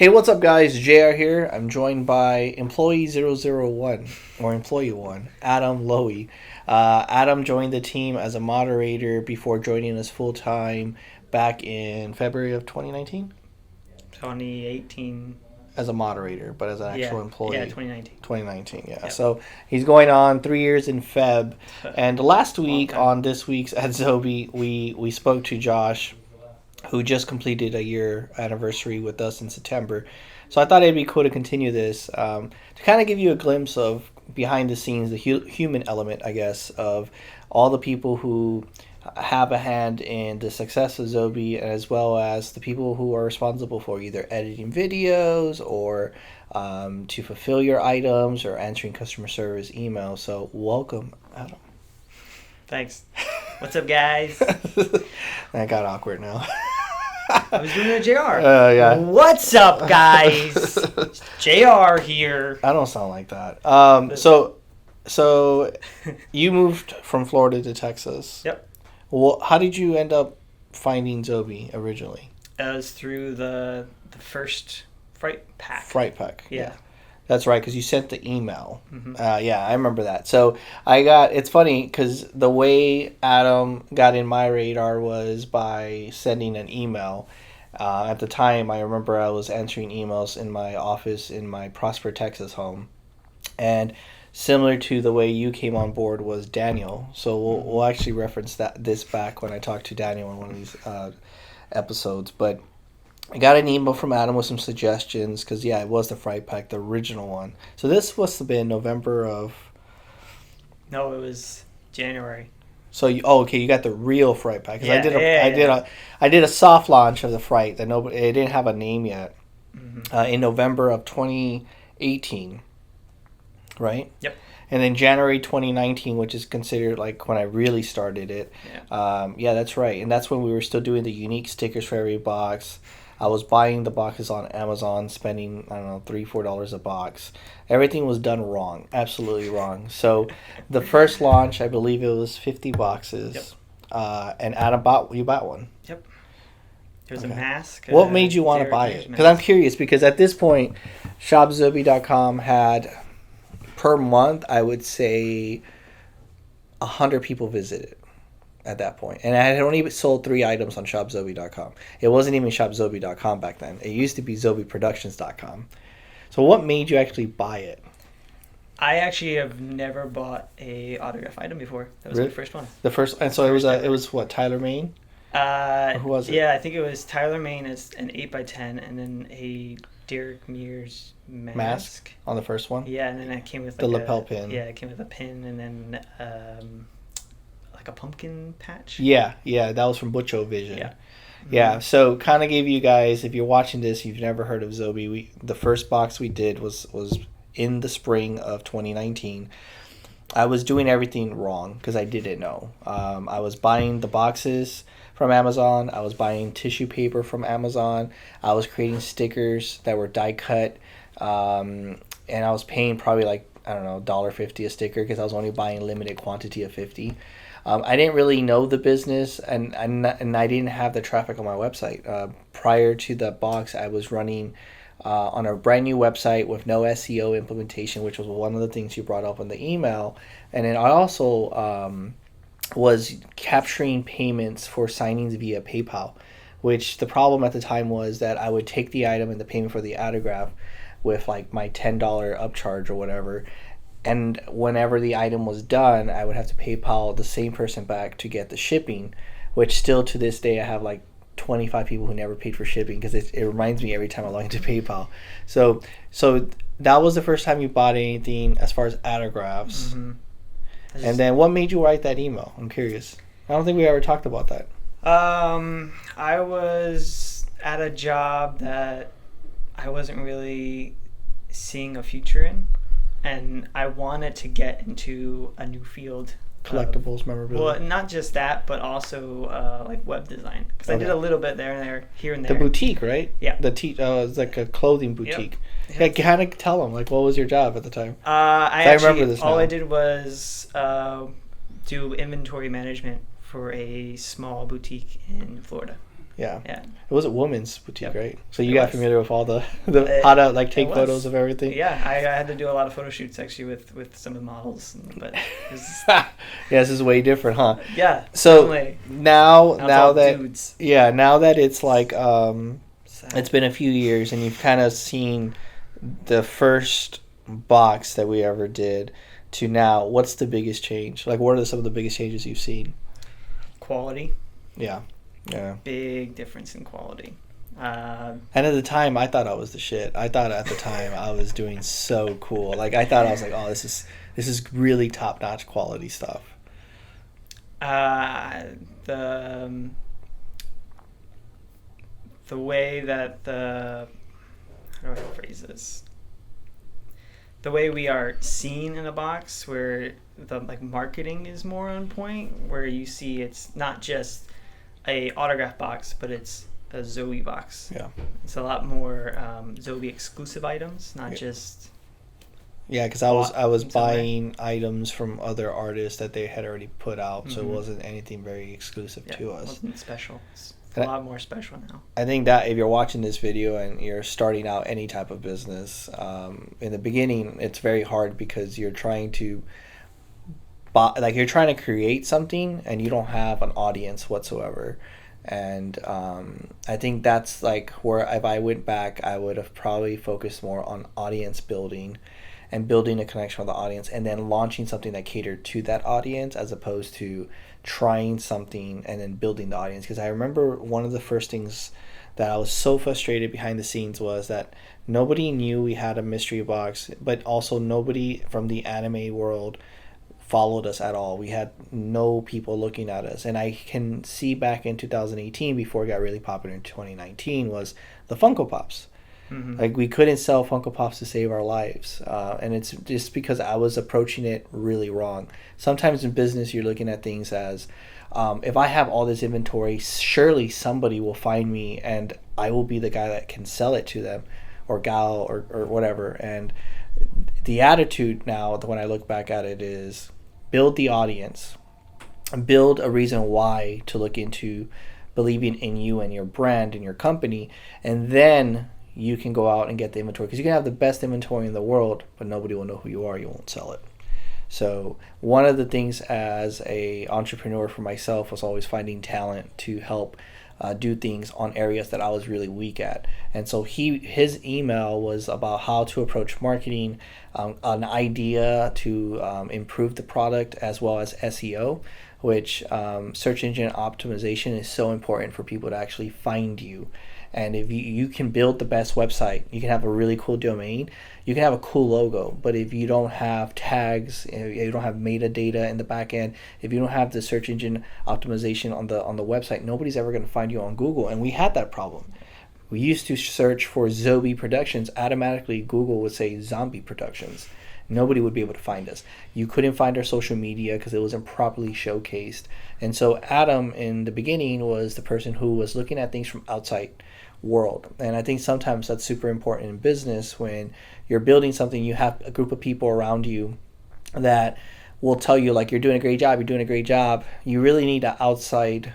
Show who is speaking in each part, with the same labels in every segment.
Speaker 1: Hey, what's up, guys? JR here. I'm joined by employee 001, or employee 1, Adam Lowy. Adam joined the team as a moderator before joining us full time back in February of 2019
Speaker 2: 2018.
Speaker 1: as a moderator, but as an actual employee.
Speaker 2: Yeah, 2019.
Speaker 1: 2019, yeah.
Speaker 2: Yep.
Speaker 1: So he's going on 3 years in Feb. And last week,
Speaker 2: time.
Speaker 1: on this week's at Zobie, we spoke to Josh, who just completed a year anniversary with us in September. So I thought it'd be cool to continue this to kind of give you a glimpse of behind the scenes, the human element, I guess, of all the people who have a hand in the success of Zobie, as well as the people who are responsible for either editing videos or to fulfill your items or answering customer service emails. So welcome, Adam.
Speaker 2: Thanks. What's up, guys?
Speaker 1: That got awkward now.
Speaker 2: I was doing a JR.
Speaker 1: Yeah.
Speaker 2: What's up, guys? JR here.
Speaker 1: I don't sound like that. So you moved from Florida to Texas.
Speaker 2: Yep.
Speaker 1: Well, how did you end up finding Zobie originally?
Speaker 2: It was through the first Fright Pack.
Speaker 1: Fright Pack.
Speaker 2: Yeah.
Speaker 1: That's right, because you sent the email.
Speaker 2: Mm-hmm.
Speaker 1: Yeah, I remember that. So it's funny because the way Adam got in my radar was by sending an email. At the time, I remember I was answering emails in my office in my Prosper, Texas home. And similar to the way you came on board was Daniel. So we'll actually reference this back when I talk to Daniel in one of these episodes. But I got an email from Adam with some suggestions because, it was the Fright Pack, the original one. So this must have been November of...
Speaker 2: No, it was January.
Speaker 1: So, you got the real Fright Pack. Because
Speaker 2: Yeah,
Speaker 1: I did a soft launch of the Fright that it didn't have a name yet in November of 2018, right?
Speaker 2: Yep.
Speaker 1: And then January 2019, which is considered like when I really started it.
Speaker 2: Yeah.
Speaker 1: That's right. And that's when we were still doing the unique stickers for every box. I was buying the boxes on Amazon, spending, I don't know, $3-4 a box. Everything was done wrong, absolutely wrong. So the first launch, I believe it was 50 boxes.
Speaker 2: Yep.
Speaker 1: And Adam you bought one.
Speaker 2: Yep. There was a mask.
Speaker 1: What made you want to buy it? Because I'm curious, because at this point, shopzobie.com had, per month, I would say 100 people visited at that point. And I had only sold 3 items on shopzobie.com. It wasn't even shopzobie.com back then. It used to be zobieproductions.com. So what made you actually buy it?
Speaker 2: I actually have never bought a autograph item before. That was
Speaker 1: Really?
Speaker 2: my first one.
Speaker 1: The first, and so it was what, Tyler Maine? Who was it?
Speaker 2: Yeah, I think it was Tyler Maine as an 8x10, and then a Derek Mears mask.
Speaker 1: On the first one?
Speaker 2: Yeah, and then it came with
Speaker 1: The
Speaker 2: like
Speaker 1: lapel pin.
Speaker 2: Yeah, it came with a pin, and then like a pumpkin patch.
Speaker 1: Yeah, that was from Butcho Vision.
Speaker 2: Yeah.
Speaker 1: Yeah, so kind of gave you guys, if you're watching this, you've never heard of Zobie, the first box we did was in the spring of 2019. I was doing everything wrong because I didn't know. I was buying the boxes from Amazon. I was buying tissue paper from Amazon. I was creating stickers that were die cut. And I was paying probably like, I don't know, $1.50 a sticker because I was only buying a limited quantity of 50. I didn't really know the business, and I didn't have the traffic on my website. Prior to the box, I was running on a brand new website with no SEO implementation, which was one of the things you brought up in the email. And then I also was capturing payments for signings via PayPal, which the problem at the time was that I would take the item and the payment for the autograph with like my $10 upcharge or whatever. And whenever the item was done, I would have to PayPal the same person back to get the shipping, which still to this day I have like 25 people who never paid for shipping because it reminds me every time I log into PayPal. So that was the first time you bought anything as far as autographs.
Speaker 2: Mm-hmm.
Speaker 1: And then what made you write that email? I'm curious. I don't think we ever talked about that.
Speaker 2: I was at a job that I wasn't really seeing a future in. And I wanted to get into a new field.
Speaker 1: Collectibles, memorabilia.
Speaker 2: Well, not just that, but also like web design. Because I did a little bit here and there.
Speaker 1: The boutique, right?
Speaker 2: Yeah.
Speaker 1: It's like a clothing boutique.
Speaker 2: Yep.
Speaker 1: Yeah, kind of tell them, like, what was your job at the time?
Speaker 2: I
Speaker 1: remember this now.
Speaker 2: All I did was do inventory management for a small boutique in Florida.
Speaker 1: Yeah.
Speaker 2: Yeah.
Speaker 1: It was a woman's boutique,
Speaker 2: Yep.
Speaker 1: right? So you
Speaker 2: It
Speaker 1: got
Speaker 2: was.
Speaker 1: familiar with all the how to like take
Speaker 2: It was.
Speaker 1: photos of everything.
Speaker 2: Yeah, I had to do a lot of photo shoots actually with some of the models, but it was,
Speaker 1: Yeah, this is way different, huh?
Speaker 2: yeah.
Speaker 1: So
Speaker 2: definitely.
Speaker 1: now
Speaker 2: Now it's all
Speaker 1: that
Speaker 2: dudes.
Speaker 1: yeah, now that it's like
Speaker 2: Sad.
Speaker 1: it's been a few years and you've kind of seen the first box that we ever did to now, what's the biggest change? Like, what are some of the biggest changes you've seen?
Speaker 2: Quality,
Speaker 1: Yeah, yeah.
Speaker 2: big difference in quality.
Speaker 1: And at the time, I thought I was the shit. I thought at the time I was doing so cool. Like, I thought I was like, oh, this is really top notch quality stuff.
Speaker 2: The way that how do I phrase this? The way we are seen in a box, where the like marketing is more on point, where you see it's not just a autograph box, but it's a Zobie box.
Speaker 1: Yeah.
Speaker 2: It's a lot more Zobie exclusive items, not just.
Speaker 1: Yeah, because I was
Speaker 2: in some way.
Speaker 1: buying items from other artists that they had already put out, so it
Speaker 2: Mhm.
Speaker 1: wasn't anything very exclusive
Speaker 2: Yeah,
Speaker 1: to
Speaker 2: it
Speaker 1: us.
Speaker 2: wasn't special. It's
Speaker 1: And
Speaker 2: a lot more special now.
Speaker 1: I think that if you're watching this video and you're starting out any type of business, in the beginning it's very hard because you're trying to you're trying to create something and you don't have an audience whatsoever. And I think that's like where if I went back, I would have probably focused more on audience building and building a connection with the audience and then launching something that catered to that audience as opposed to trying something and then building the audience. Because I remember one of the first things that I was so frustrated behind the scenes was that nobody knew we had a mystery box, but also nobody from the anime world followed us at all. We had no people looking at us. And I can see back in 2018, before it got really popular in 2019, was the Funko Pops.
Speaker 2: Mm-hmm.
Speaker 1: Like, we couldn't sell Funko Pops to save our lives. And it's just because I was approaching it really wrong. Sometimes in business, you're looking at things as, if I have all this inventory, surely somebody will find me and I will be the guy that can sell it to them, or gal, or whatever. And the attitude now, when I look back at it, is build the audience, build a reason why to look into believing in you and your brand and your company, and then you can go out and get the inventory, because you can have the best inventory in the world, but nobody will know who you are. You won't sell it. So one of the things as a entrepreneur for myself was always finding talent to help do things on areas that I was really weak at. And so his email was about how to approach marketing, an idea to improve the product, as well as SEO, which search engine optimization is so important for people to actually find you. And if you can build the best website, you can have a really cool domain, you can have a cool logo, but if you don't have tags, if you don't have metadata in the back end, if you don't have the search engine optimization on the website, nobody's ever going to find you on Google. And we had that problem. We used to search for Zobie Productions. Automatically, Google would say Zombie Productions. Nobody would be able to find us. You couldn't find our social media because it wasn't properly showcased. And so Adam, in the beginning, was the person who was looking at things from outside world. And I think sometimes that's super important in business. When you're building something, you have a group of people around you that will tell you, like, you're doing a great job, you're doing a great job. You really need an outside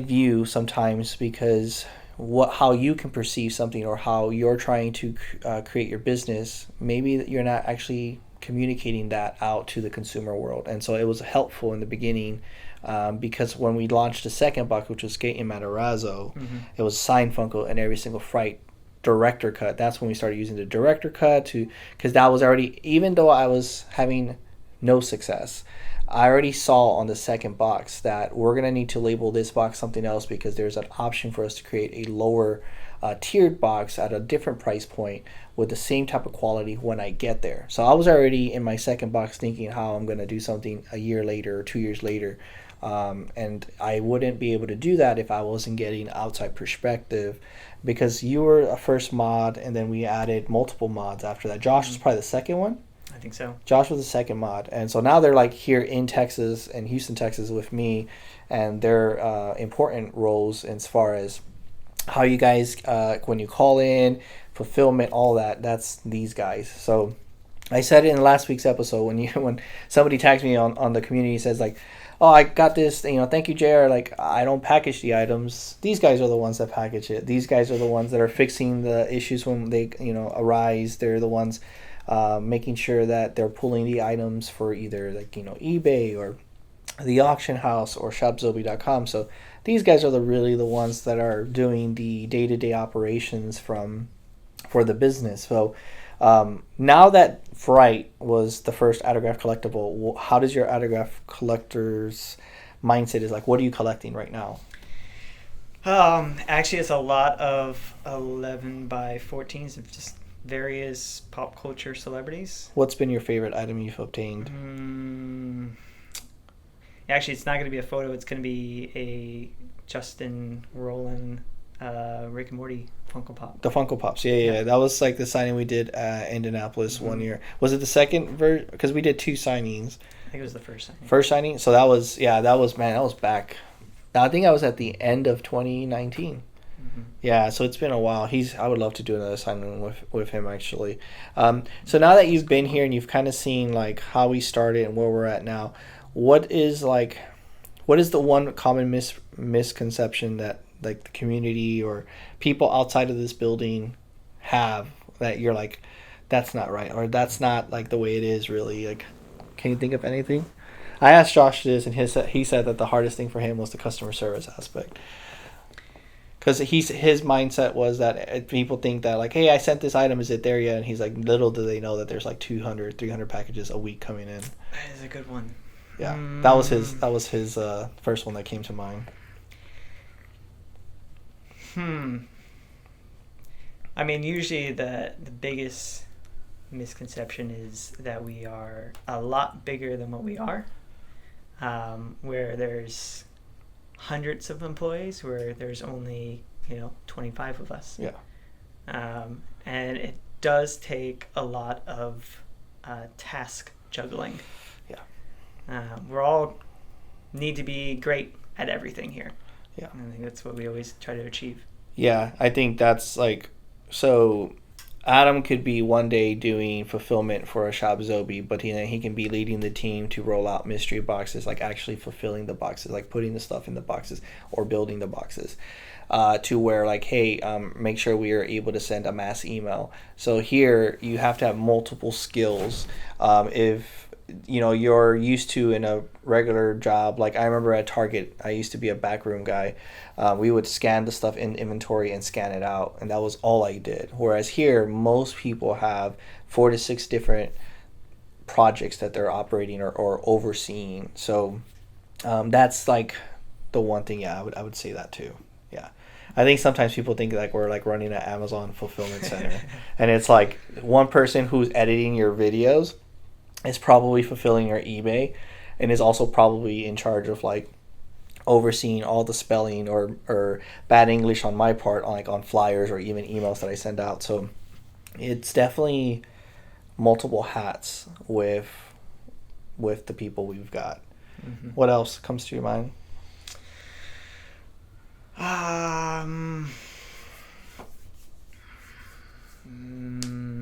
Speaker 1: view sometimes, because how you can perceive something, or how you're trying to create your business, maybe you're not actually communicating that out to the consumer world. And so it was helpful in the beginning, because when we launched the second box, which was Skate in Matarazzo,
Speaker 2: Mm-hmm.
Speaker 1: it was signed Funko and every single fright director cut. That's when we started using the director cut, because that was already, even though I was having no success, I already saw on the second box that we're going to need to label this box something else, because there's an option for us to create a lower tiered box at a different price point with the same type of quality when I get there. So I was already in my second box thinking how I'm going to do something a year later or 2 years later. And I wouldn't be able to do that if I wasn't getting outside perspective, because you were a first mod and then we added multiple mods after that. Josh was probably the second one.
Speaker 2: I think so.
Speaker 1: Josh was the second mod, and so now they're like here in Texas and Houston, Texas with me, and they're important roles as far as how you guys, when you call in, fulfillment, all that, that's these guys. So I said it in last week's episode when somebody tags me on the community, says like, oh, I got this, thank you, JR. Like, I don't package the items. These guys are the ones that package it. These guys are the ones that are fixing the issues when they arise. They're the ones making sure that they're pulling the items for either like eBay or the auction house or shopzobie.com. So these guys are really the ones that are doing the day-to-day operations for the business. So now that Fright was the first autograph collectible, how does your autograph collector's mindset is like? What are you collecting right now?
Speaker 2: Actually, it's a lot of 11 by 14s of just various pop culture celebrities.
Speaker 1: What's been your favorite item you've obtained?
Speaker 2: Actually, it's not going to be a photo. It's going to be a Justin Roiland Rick and Morty Funko Pop.
Speaker 1: The Funko Pops, yeah. That was like the signing we did at Indianapolis one year. Was it the second version? Because we did 2 signings.
Speaker 2: I think it was the first signing.
Speaker 1: First signing? So that was back. I think I was at the end of 2019. Yeah, so it's been a while. I would love to do another signing with him, actually. So now that you've been here and you've kind of seen like how we started and where we're at now, what is the one common misconception that like the community or people outside of this building have that you're like, that's not right, or that's not like the way it is really? Like, can you think of anything? I asked Josh this, and he said that the hardest thing for him was the customer service aspect. Because his mindset was that people think that like, hey, I sent this item, is it there yet? And he's like, little do they know that there's like 200, 300 packages a week coming in.
Speaker 2: That is a good one.
Speaker 1: Yeah, that was his first one that came to mind.
Speaker 2: I mean, usually the biggest misconception is that we are a lot bigger than what we are, where there's hundreds of employees, where there's only 25 of us.
Speaker 1: Yeah.
Speaker 2: And it does take a lot of task juggling.
Speaker 1: Yeah.
Speaker 2: We're all need to be great at everything here.
Speaker 1: Yeah.
Speaker 2: And I think that's what we always try to achieve.
Speaker 1: Yeah, I think that's like, so Adam could be one day doing fulfillment for a Shop Zobie, but he can be leading the team to roll out mystery boxes, like actually fulfilling the boxes, like putting the stuff in the boxes or building the boxes, to where like, hey, make sure we are able to send a mass email. So here you have to have multiple skills. If you're used to in a regular job, like I remember at Target, I used to be a backroom guy. We would scan the stuff in inventory and scan it out, and that was all I did. Whereas here, most people have 4 to 6 different projects that they're operating or overseeing. So that's like the one thing. Yeah, I would say that too. Yeah. I think sometimes people think like we're like running an Amazon fulfillment center, and it's like one person who's editing your videos is probably fulfilling your eBay, and is also probably in charge of like overseeing all the spelling or bad English on my part on flyers or even emails that I send out. So it's definitely multiple hats with the people we've got. Mm-hmm. What else comes to your mind?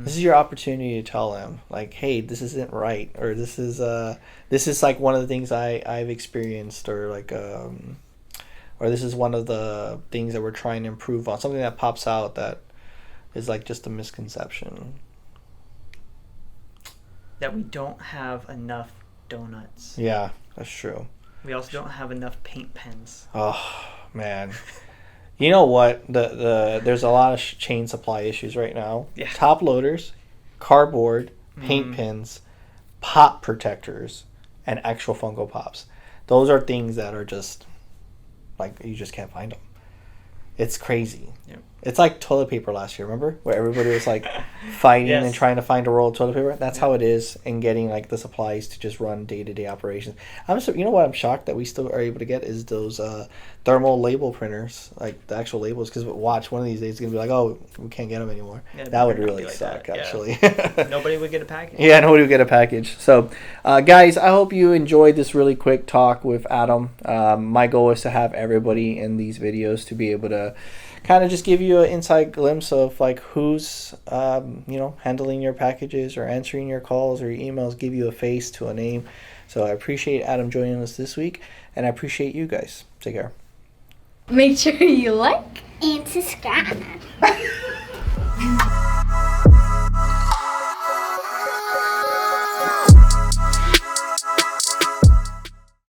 Speaker 1: This is your opportunity to tell them, like, hey, this isn't right, or this is like one of the things I've experienced, or like or this is one of the things that we're trying to improve on, something that pops out that is like just a misconception.
Speaker 2: That we don't have enough donuts.
Speaker 1: Yeah, that's true.
Speaker 2: We also don't have enough paint pens.
Speaker 1: Oh man. You know what? There's a lot of chain supply issues right now.
Speaker 2: Yeah.
Speaker 1: Top loaders, cardboard, paint pins, pop protectors, and actual Funko Pops. Those are things that are just like, you just can't find them. It's crazy.
Speaker 2: Yep.
Speaker 1: It's like toilet paper last year, remember? Where everybody was like fighting
Speaker 2: Yes.
Speaker 1: and trying to find a roll of toilet paper. That's how it is in getting like the supplies to just run day-to-day operations. You know what I'm shocked that we still are able to get is those thermal label printers, like the actual labels. Because watch, one of these days it's gonna be like, oh, we can't get them anymore. Yeah, that would really suck, actually.
Speaker 2: Nobody would get a package.
Speaker 1: Yeah, nobody would get a package. So, guys, I hope you enjoyed this really quick talk with Adam. My goal is to have everybody in these videos to be able to kind of just give you you an inside glimpse of like who's handling your packages or answering your calls or your emails, give you a face to a name. So I appreciate Adam joining us this week, and I appreciate you guys. Take care.
Speaker 3: Make sure you like
Speaker 4: and subscribe.